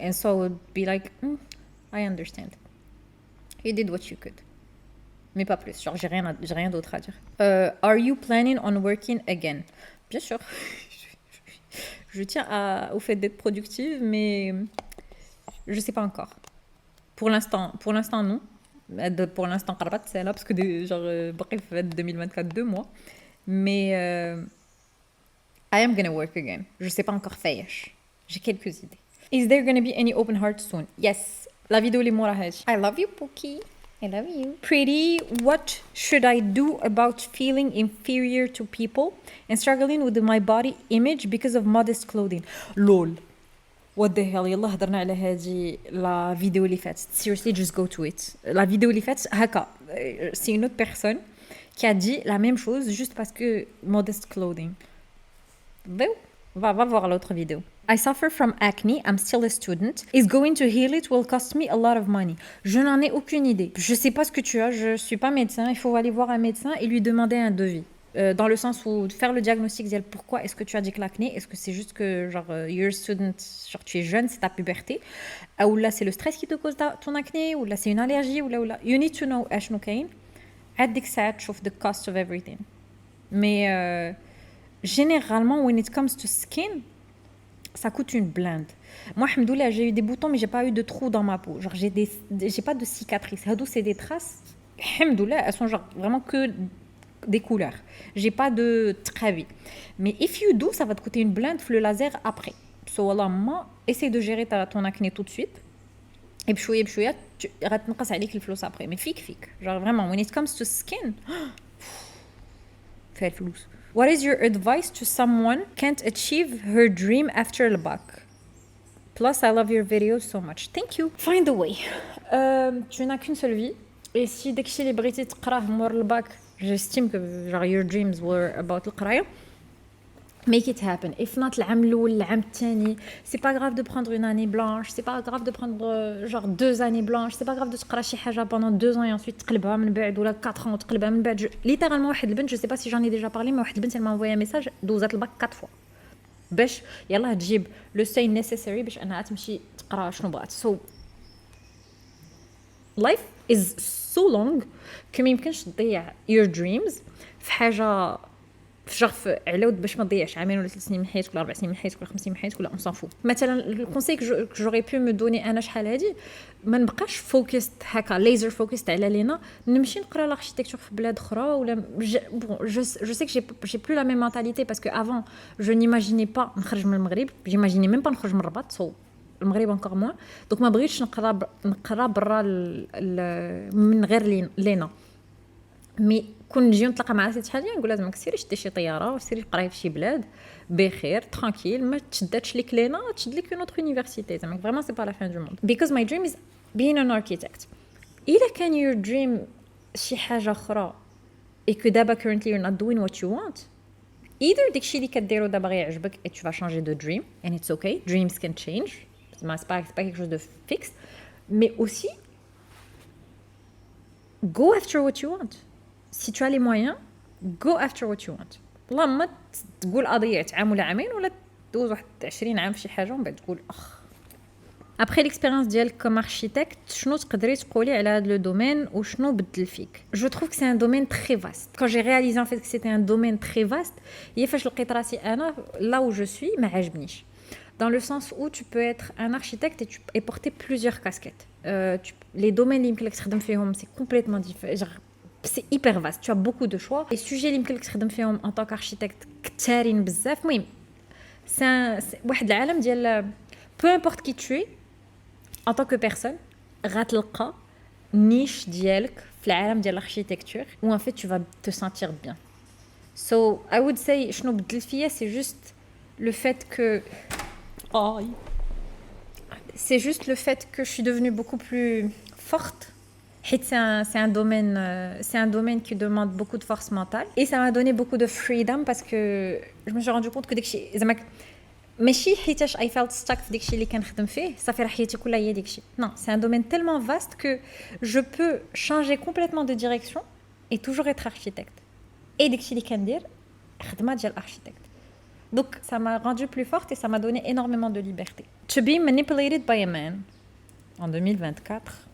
And so I would be like, I understand. You did what you could. Mais pas plus. Genre, j'ai rien d'autre à dire. Are you planning on working again? Bien sûr. Je tiens au fait d'être productive, mais je sais pas encore. Pour l'instant, non. Pour l'instant, قربت c'est là parce que genre bref 2024 2 mois. Mais I am gonna work again. Je sais pas encore فايش. J'ai quelques idées. Is there gonna be any open heart soon? Yes. La vidéo اللي موراها هادي. I love you, Pookie. I love you. Pretty, what should I do about feeling inferior to people and struggling with my body image because of modest clothing? LOL. What the hell? يلا هضرنا على هذه la vidéo اللي فاتت. Seriously, just go to it. La vidéo اللي فاتت هكا. C'est une autre personne qui a dit la même chose juste parce que modest clothing. Va voir l'autre vidéo. I suffer from acne. I'm still a student. Is going to heal it will cost me a lot of money. Je n'en ai aucune idée. Je sais pas ce que tu as. Je suis pas médecin. Il faut aller voir un médecin et lui demander un devis. Dans le sens où faire le diagnostic de pourquoi est-ce que tu as dit que l'acné, est-ce que c'est juste que genre you're a student, genre tu es jeune, c'est ta puberté, ou là c'est le stress qui te cause ton acné, ou là c'est une allergie, ou là you need to know اشنو كاين. عندك ساعة تشوف the cost of everything. Mais généralement when it comes to skin, ça coûte une blinde. Moi, alhamdoulilah, j'ai eu des boutons, mais j'ai pas eu de trous dans ma peau. Genre, j'ai pas de cicatrices. Hadou, c'est des traces. Alhamdoulilah, elles sont genre vraiment que des couleurs. J'ai pas de travis. Mais if you do, ça va te coûter une blinde le laser après. So, wallah, moi, essaye de gérer ton acné tout de suite. Et puis, بشوية, tu غتنقص عليك الفلوس après. Mais فيك. Genre, vraiment, when it comes to skin, فيها الفلوس. What is your advice to someone can't achieve her dream after the bac? Plus, I love your videos so much. Thank you. Find a way. Tu n'as qu'une seule vie. Et si dès que tu es تقراه مور الباك, j'estime que genre, your dreams were about القراية, make it happen. If not, العام الأول, العام الثاني. C'est pas grave de prendre une année blanche. C'est pas grave de prendre genre 2 années blanches. C'est pas grave de تقرا شي حاجة pendant 2 ans et ensuite تقلبها من بعد ولا 4 ans وتقلبها من بعد. Littéralement واحد البنت, je sais pas si j'en ai déjà parlé, mais واحد البنت elle m'a envoyé un message دوزات الباك 4 fois. باش يلا تجيب le seuil necessary باش انها تمشي تقرا شنو بغات. So life is so long que ما يمكنش تضيع your dreams في حاجة في شغف علود باش ما تضيعش عامين ولا 3 سنين من حياتك ولا 4 سنين من حياتك ولا 5 سنين من حياتك ولا on s'en fout. مثلا الكونساي que j'aurais pu me donner انا شحال هادي ما نبقاش فوكست هكا ليزر فوكست على لينا نمشي نقرا l'architecture في بلاد اخرى ولا bon je sais que j'ai plus la même mentalité parce que avant je n'imaginais pas نخرج من المغرب, j'imaginais même pas نخرج من الرباط, so المغرب encore moins, donc ما بغيتش نقرا برا من غير لينا. مي كون نجي نتلاقى مع راسي شحال نقول لازمك سيري شدي شي طياره وسيري قراي في شي بلاد بخير ترانكيل, ما تشداتش ليك لينا تشد ليك اون اوتر يونيفرسيتي. زعما فريمون سي با لا فان دو موند because my dream is being an architect. الا كان your dream شي حاجه اخرى et que دابا currently you're not doing what you want, either داكشي اللي كديرو دابا غيعجبك et tu vas changer de dream and it's okay, dreams can change, c'est pas quelque chose de fixe, mais aussi go after what you want. Si tu as les moyens, go after what you want. والله ما تقول ضيعت عام ولا عامين ولا تدوز واحد 20 عام في شي حاجه ومن بعد تقول Après l'expérience ديالك comme architecte, شنو تقدري تقولي على هذا le domaine وشنو بدل فيك? Je trouve que c'est un domaine très vaste. Quand j'ai réalisé en fait que c'était un domaine très vaste, هي فاش لقيت راسي انا là où je suis ما عجبنيش. Dans le sens où tu peux être un architecte et porter plusieurs casquettes. Les domaines اللي يمكن لك تخدم فيهم c'est complètement différent. C'est hyper vaste. Tu as beaucoup de choix. Les sujets اللي يمكن لك تخدم فيهم en tant qu'architecte كثارين بزاف. المهم c'est واحد العالم ديال peu importe qui tu es en tant que personne غتلقى niche ديالك في العالم ديال l'architecture où en fait tu vas te sentir bien. So I would say شنو بدل فيا c'est juste le fait que c'est juste le fait que je suis devenue beaucoup plus forte. C'est un domaine qui demande beaucoup de force mentale et ça m'a donné beaucoup de freedom parce que je me suis rendu compte que داكشي زعما ماشي حيتاش I felt stuck في داكشي اللي كنخدم فيه صافي راه حياتي كلها هي داكشي. Non, c'est un domaine tellement vaste que je peux changer complètement de direction et toujours être architecte. Et داكشي اللي كندير خدمه ديال architecte. Donc ça m'a rendue plus forte et ça m'a donné énormément de liberté. To be manipulated by a man en 2024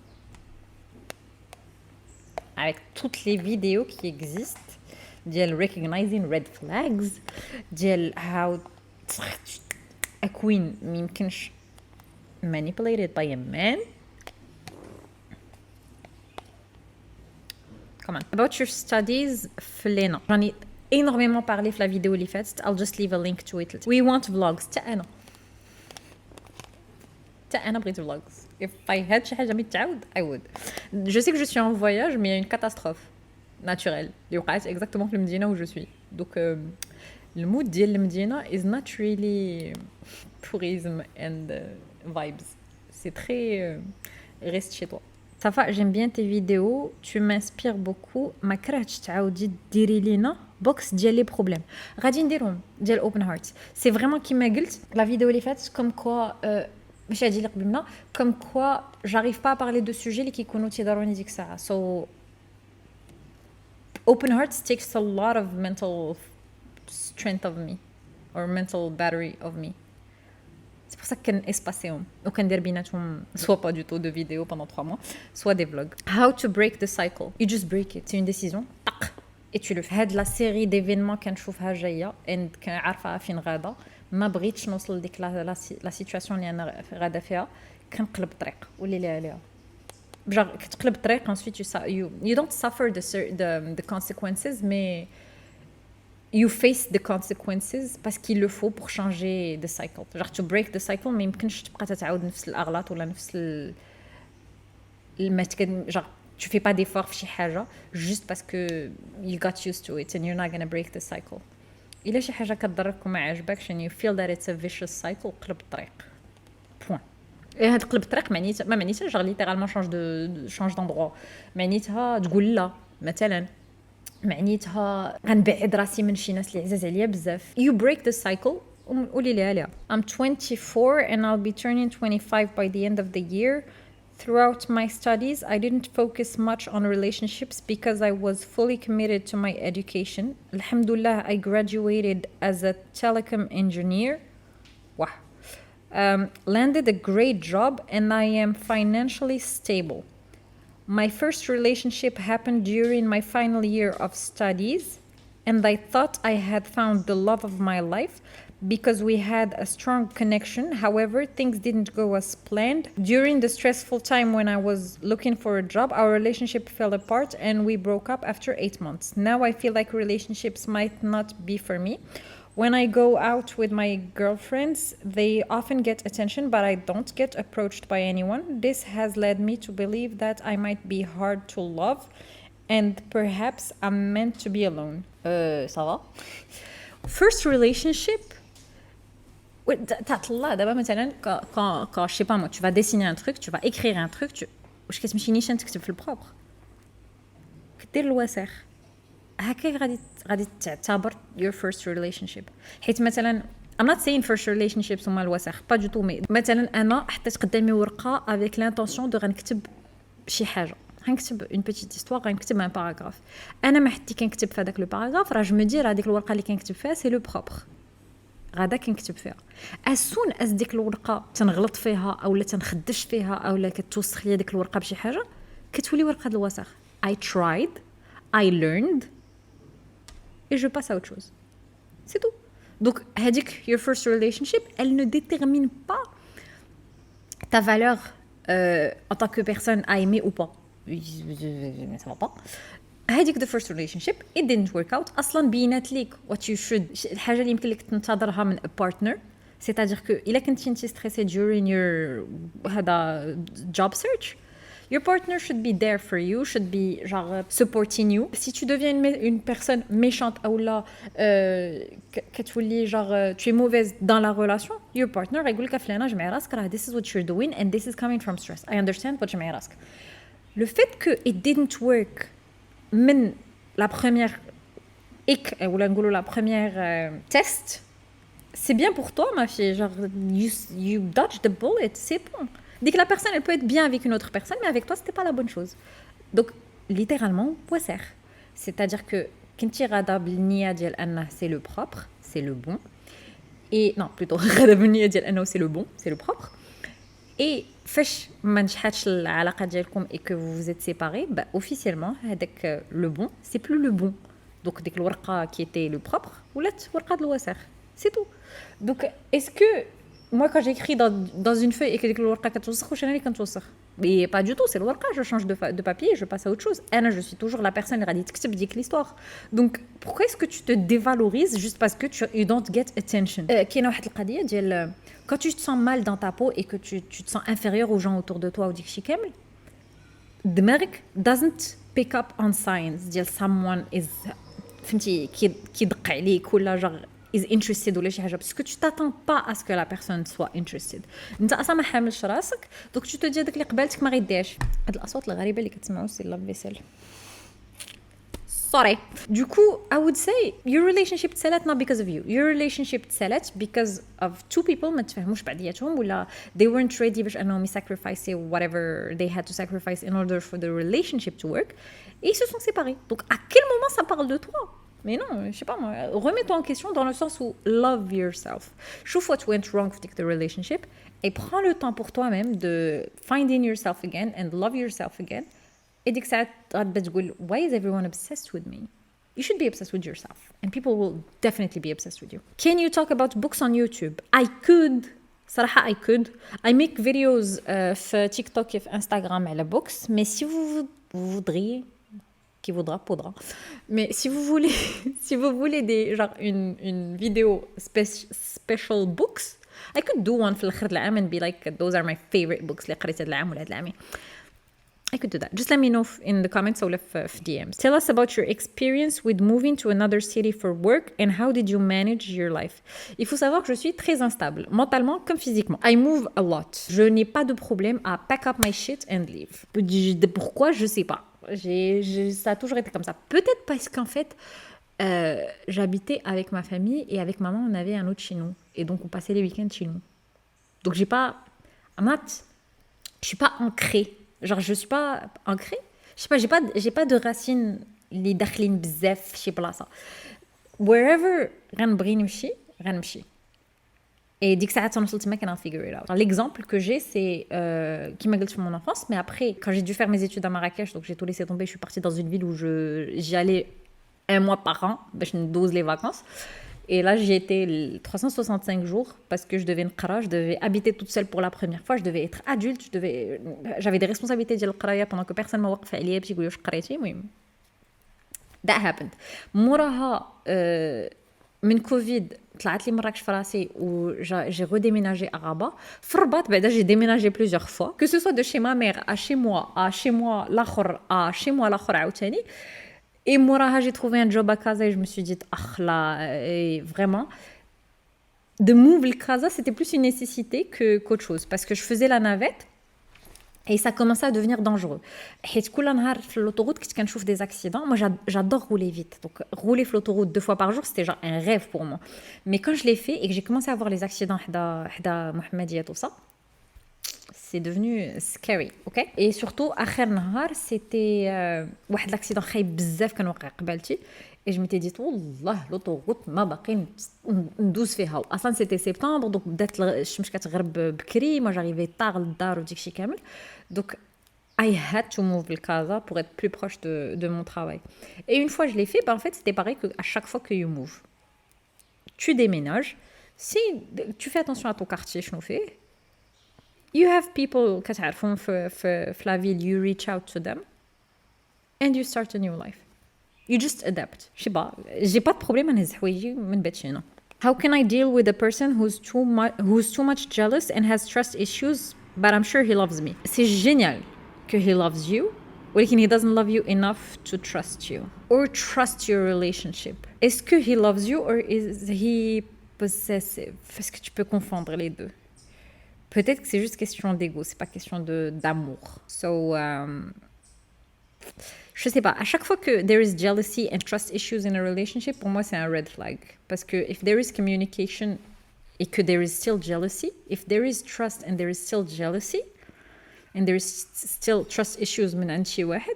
avec toutes les vidéos qui existent ديال recognizing red flags ديال how a queen ميمكنش manipulated by a man. Come on. About your studies في لينا j'en ai énormément parlé في la vidéo اللي فاتت. I'll just leave a link to it. We want vlogs. حتى أنا بغيت vlogs. If I had شي حاجة متعاود I would. Je sais que je suis en voyage mais il y a une catastrophe naturelle اللي وقعت exactement في المدينة où je suis. Donc المود ديال المدينة is not really tourism and vibes. C'est très reste chez toi. Safa, j'aime bien tes vidéos, tu m'inspires beaucoup. ما كرهتش تعاودي ديري لينا بوكس ديال لي بروبليم غادي نديرهم ديال open hearts. C'est vraiment كيما قلت la vidéo اللي فاتت comme quoi ماشي هادي اللي قبلنا comme quoi j'arrive pas à parler de sujets اللي كيكونوا تيضروني ديك الساعة. So open hearts takes a lot of mental strength of me or mental battery of me. C'est pour ça que كنسباسيهم وكندير بيناتهم soit pas du tout de vidéos pendant 3 mois, soit des vlogs. How to break the cycle. You just break it. C'est une décision. طق et tu le fais. هاد لا série d'événements كنشوفها جايه and كنعرفها فين غاده. ما بغيتش نوصل لديك لا سيتوياسيون اللي انا غاده فيها كنقلب الطريق واللي لي عليها. بجا كتقلب الطريق ensuite you don't suffer the consequences mais you face the consequences parce qu'il le faut pour changer the cycle. Genre to break the cycle ما يمكنش تبقى تتعاود نفس الاغلاط ولا نفس genre tu fais pas d'effort في شي حاجه juste parce que you got used to it and you're not going to break the cycle. الا شي حاجه كتضرك وما عجبكش and you feel that it's a vicious cycle قلب الطريق point. هاد قلب الطريق معنيتها ما معنيتها genre littéralement change d'endroit. معنيتها تقول لا مثلا معنيتها غنبعد راسي من شي ناس اللي عزاز عليا بزاف. You break the cycle قولي لي عليها. I'm 24 and I'll be turning 25 by the end of the year. Throughout my studies, I didn't focus much on relationships because I was fully committed to my education. Alhamdulillah, I graduated as a telecom engineer. Wow. Landed a great job and I am financially stable. My first relationship happened during my final year of studies, and I thought I had found the love of my life because we had a strong connection. However, things didn't go as planned. During the stressful time when I was looking for a job, our relationship fell apart and we broke up after 8 months. Now I feel like relationships might not be for me. When I go out with my girlfriends, they often get attention, but I don't get approached by anyone. This has led me to believe that I might be hard to love and perhaps I'm meant to be alone. Ça va? First relationship. تطلع دابا مثلا quand je sais pas moi, tu vas dessiner un truc, tu vas écrire un truc, واش كتمشي نيشان تكتب في البروبر كدير الوسخ هكا غادي تعتبر your first relationship. حيت مثلا I'm not saying first relationships هما الوسخ pas du tout mais مثلا انا حطيت قدامي ورقه avec l'intention de غنكتب شي حاجه غنكتب une petite histoire غنكتب un paragraphe انا ما حتى كنكتب في هذاك لو باراغراف راه جو مي دير هذيك الورقه اللي كنكتب فيها سي لو بروبر غادا كنكتب فيها اسون اس ديك الورقه تنغلط فيها اولا تنخدش فيها اولا كتوسخ لي ديك الورقه بشي حاجه كتولي ورقه الوسخ I tried I learned et je passe à autre chose c'est tout donc هذيك your first relationship elle ne détermine pas ta valeur en tant que personne à aimer ou pas mais ça va pas هذيك the first relationship it didn't work out اصلا بينات ليك what you should الحاجه اللي يمكن لك تنتظرها من a partner c'est-à-dire que الا كنتي انت stressé during your هذا job search your partner should be there for you should be genre supporting you si tu deviens une personne méchante ou là كتولي genre tu es mauvaise dans la relation your partner يقول لك فلانه جمعي راسك راه this is what you're doing and this is coming from stress I understand what جمعي راسك le fait que it didn't work من la première ou la première test c'est bien pour toi ma fille genre you dodged the bullet c'est bon dès que la personne elle peut être bien avec une autre personne mais avec toi c'était pas la bonne chose donc littéralement poisser c'est-à-dire que كنتي غادا بالنيه ديال انه c'est le propre c'est le bon et non plutôt غادا بالنيه ديال انه c'est le bon c'est le propre et فاش ما نجحتش العلاقه ديالكم et que vous vous êtes séparés bah officiellement هذاك le bon c'est plus le bon donc ديك الورقه qui était le propre ولات ورقه الوسخ c'est tout donc est-ce que moi quand j'écris dans une feuille et que ديك الورقه كتوسخ واش انا اللي كنتوسخ mais pas du tout c'est الورقه je change de papier je passe à autre chose انا je suis toujours la personne اللي غادي تكتب ديك l'histoire donc pourquoi est-ce que tu te dévalorises juste parce que you don't get attention كاينه واحد القضيه ديال quand tu te sens mal dans ta peau et que tu te sens inférieur aux gens autour de toi وديك الشيء كامل دماغك doesn't pick up on signs ديال someone is فهمتي كيدق عليك ولا genre is interested ولا شي حاجه parce que tu t'attends pas à ce que la personne soit interested انت اصلا ما حاملش راسك donc tu te dis داك اللي قبالتك ما غيديرش هاد الاصوات الغريبه اللي كتسمعوا سي لا فيسيل sorry du coup I would say your relationship تسالت not because of you your relationship تسالت because of two people ما تفهموش بعضياتهم ولا they weren't ready باش انهم sacrifice whatever they had to sacrifice in order for the relationship to work et ils se sont séparés donc à quel moment ça parle de toi mais non, je sais pas moi, remets-toi en question dans le sens où love yourself. Chouf what went wrong with the relationship et prends le temps pour toi-même de finding yourself again and love yourself again. Et dès que ça why is everyone obsessed with me? You should be obsessed with yourself and people will definitely be obsessed with you. Can you talk about books on YouTube? I could. صراحة I could. I make videos في TikTok et Instagram على books, mais si vous voudriez qui voudra podra mais si vous voulez des genre une vidéo special books I could do one في الاخر العام and be like those are my favorite books اللي قريت هذا العام ولا هذا العام I could do that just let me know in the comments or في DMs tell us about your experience with moving to another city for work and how did you manage your life il faut savoir que je suis très instable mentalement comme physiquement I move a lot je n'ai pas de problème à pack up my shit and leave pourquoi je sais pas ça a toujours été comme ça. Peut-être parce qu'en fait, j'habitais avec ma famille et avec maman, on avait un autre chez nous. Et donc, on passait les week-ends chez nous. Donc, je suis pas ancrée. Genre, je suis pas ancrée. Je sais pas, j'ai pas de racines les داخلين بزاف في شي بلاصة. Wherever غنبغي نمشي غنمشي. Et dès que ça a وصلت ما can figure it out. L'exemple que j'ai, c'est qui m'a fait mon enfance, mais après, quand j'ai dû faire mes études à Marrakech, donc j'ai tout laissé tomber, je suis partie dans une ville où j'y allais 1 mois par an, je me dose les vacances. Et là, j'y étais 365 jours parce que je devais habiter toute seule pour la première fois, je devais être adulte, j'avais des responsabilités ديال القرايه pendant que personne m'a وقف عليا باش يقول لي واش قريتي المهم. That happened. موراها من كوفيد طلعت لي مراكش في راسي و j'ai redéménagé à Rabat. في الرباط بعدا j'ai déménagé plusieurs fois que ce soit de chez ma mère à chez moi l'akhor à chez moi l'akhor عاوتاني. Et موراها j'ai trouvé un job à Casa et je me suis dit là et vraiment de move le Casa c'était plus une nécessité qu'autre chose parce que je faisais la navette Et ça commençait à devenir dangereux. حيت كل نهار في l'autoroute كنت كنشوف des accidents. Moi j'adore rouler vite. Donc rouler sur l'autoroute 2 fois par jour, c'était genre un rêve pour moi. Mais quand je l'ai fait et que j'ai commencé à voir les accidents حدا Mohamedia tout ça, c'est devenu scary, ok? Et surtout اخر نهار c'était واحد l'accident خايب بزاف كان واقع قبالتي. Et je m'étais dit والله l'autoroute ما باقي ندوز فيها. اصلا c'était septembre donc بدات الشمس كتغرب بكري. Moi j'arrivais tard للدار وديك الشيء كامل. Donc I had to move le Casa pour être plus proche de mon travail. Et une fois je l'ai fait, en fait c'était pareil qu'à chaque fois que you move. Tu déménages. Si tu fais attention à ton quartier, شنو فيه. You have people كتعرفهم في la ville, you reach out to them and you start a new life. You just adapt. Je sais pas, j'ai pas de problème à نهز حوايجي من باتشي هنا. How can I deal with a person who's too much jealous and has trust issues, but I'm sure he loves me? C'est génial que he loves you, ولكن he doesn't love you enough to trust you or trust your relationship. Est-ce que he loves you or is he possessive? Est-ce que tu peux confondre les deux? Peut-être que c'est juste question d'ego, c'est pas question d'amour. So, je sais pas, à chaque fois que there is jealousy and trust issues in a relationship, pour moi c'est un red flag. Parce que if there is communication et que there is still jealousy, if there is trust and there is still jealousy, and there is still trust issues من عند شي واحد,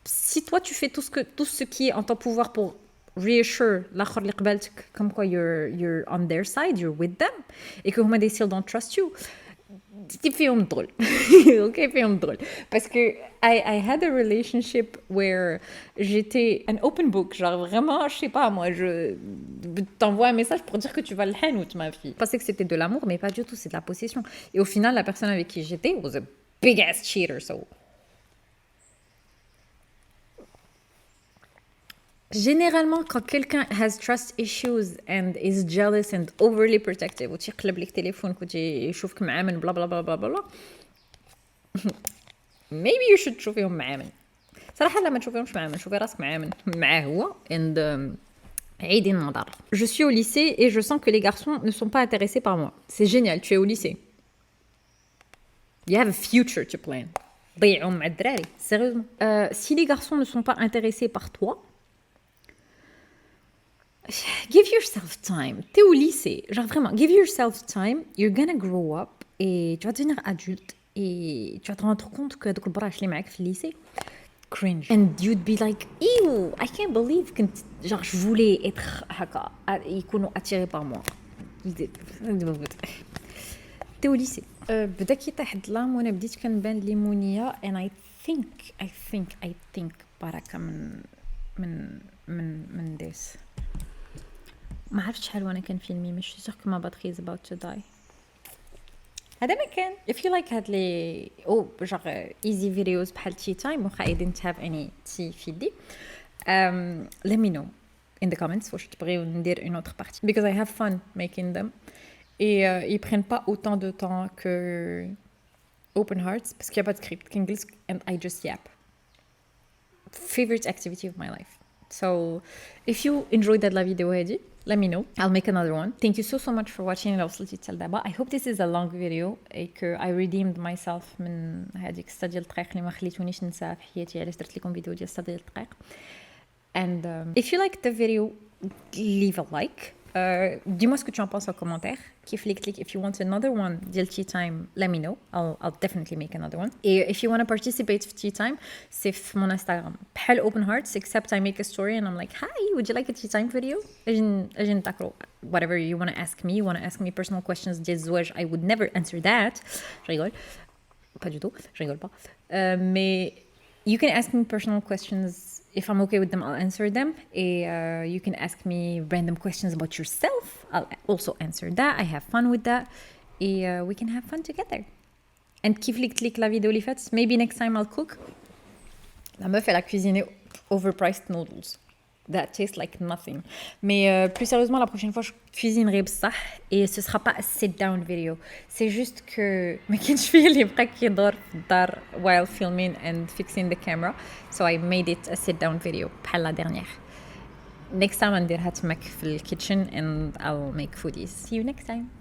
si toi tu fais tout ce qui est en ton pouvoir pour reassure l'autre اللي قبالتك comme quoi you're on their side, you're with them, et que هما they still don't trust you, فيهم drôle. Ok, فيهم drôle. Parce que I had a relationship where j'étais an open book, genre vraiment, je sais pas, moi, je t'envoie un message pour dire que tu vas le hanout, ma fille. Je pensais que c'était de l'amour, mais pas du tout, c'est de la possession. Et au final, la personne avec qui j'étais was a big ass cheater, so... Généralement, quand quelqu'un has trust issues and is jealous and overly protective, ou تيقلب لك تليفونك ويشوفك معامن بلا بلا بلا بلا بلا, maybe you should تشوفيهم معامن. صراحة لما تشوفيهمش معامن, شوفي راسك معامن معاه هو and عيدي النظر. Je suis au lycée et je sens que les garçons ne sont pas intéressés par moi. C'est génial, tu es au lycée. You have a future to plan. ضيعهم مع الدراري, sérieusement. Si les garçons ne sont pas intéressés par toi, give yourself time. T'es au lycée, genre vraiment, give yourself time. You're gonna grow up et tu vas devenir adulte et tu vas te rendre compte que دوك البراش اللي معاك في lycée, cringe. And you'd be like, ew, I can't believe que genre je voulais être هكا, يكونوا attirés par moi. T'es au lycée. بدا كيطيح الظلام وانا بديت كنبان ليمونيه and I think بركه من this. ما عرفتش شحال وانا كنفيلمي, مش سيغ كو ما باتري is about to die. هذا ما كان. If you like هاد لي genre easy videos بحال tea time واخا I didn't have any tea في يدي, let me know in the comments واش تبغيو ندير une autre partie, because I have fun making them et ils prennent pas autant de temps que Open Hearts parce qu'il y a pas de script qu'English and I just yap. Favorite activity of my life. So if you enjoyed that la vidéo هادي, let me know. I'll make another one. Thank you so much for watching. لو وصلتي حتى لدابا. I hope this is a long video et que I redeemed myself من هذيك السته ديال الدقائق اللي ما خليتونيش ننساها في حياتي علاش درت لكم فيديو ديال السته ديال الدقائق. And if you liked the video, leave a like. Dis-moi ce que tu en penses en commentaire. If you want another one ديال tea time, let me know. I'll definitely make another one. Et if you want to participate في tea time, c'est في mon Instagram. بحال Open Hearts, except I make a story and I'm like, hi, would you like a tea time video? أجي نتاكلو. Whatever you want to ask me. You want to ask me personal questions ديال الزواج, I would never answer that. Je rigole. Pas du tout. Je rigole pas. Mais you can ask me personal questions. If I'm okay with them, I'll answer them. Et you can ask me random questions about yourself. I'll also answer that. I have fun with that. Et we can have fun together. And كيف اللي قلت لك la vidéo اللي فاتت, maybe next time I'll cook. La meuf, elle a cuisiné overpriced noodles that taste like nothing. Mais plus sérieusement, la prochaine fois, je cuisinerai بصح et ce sera pas a sit-down video. C'est juste que ما كاينش فيه اللي بقى كيدور في الدار while filming and fixing the camera. So I made it a sit-down video بحال la dernière. Next time, نديرها تماك في الكيتشن and I'll make foodies. See you next time.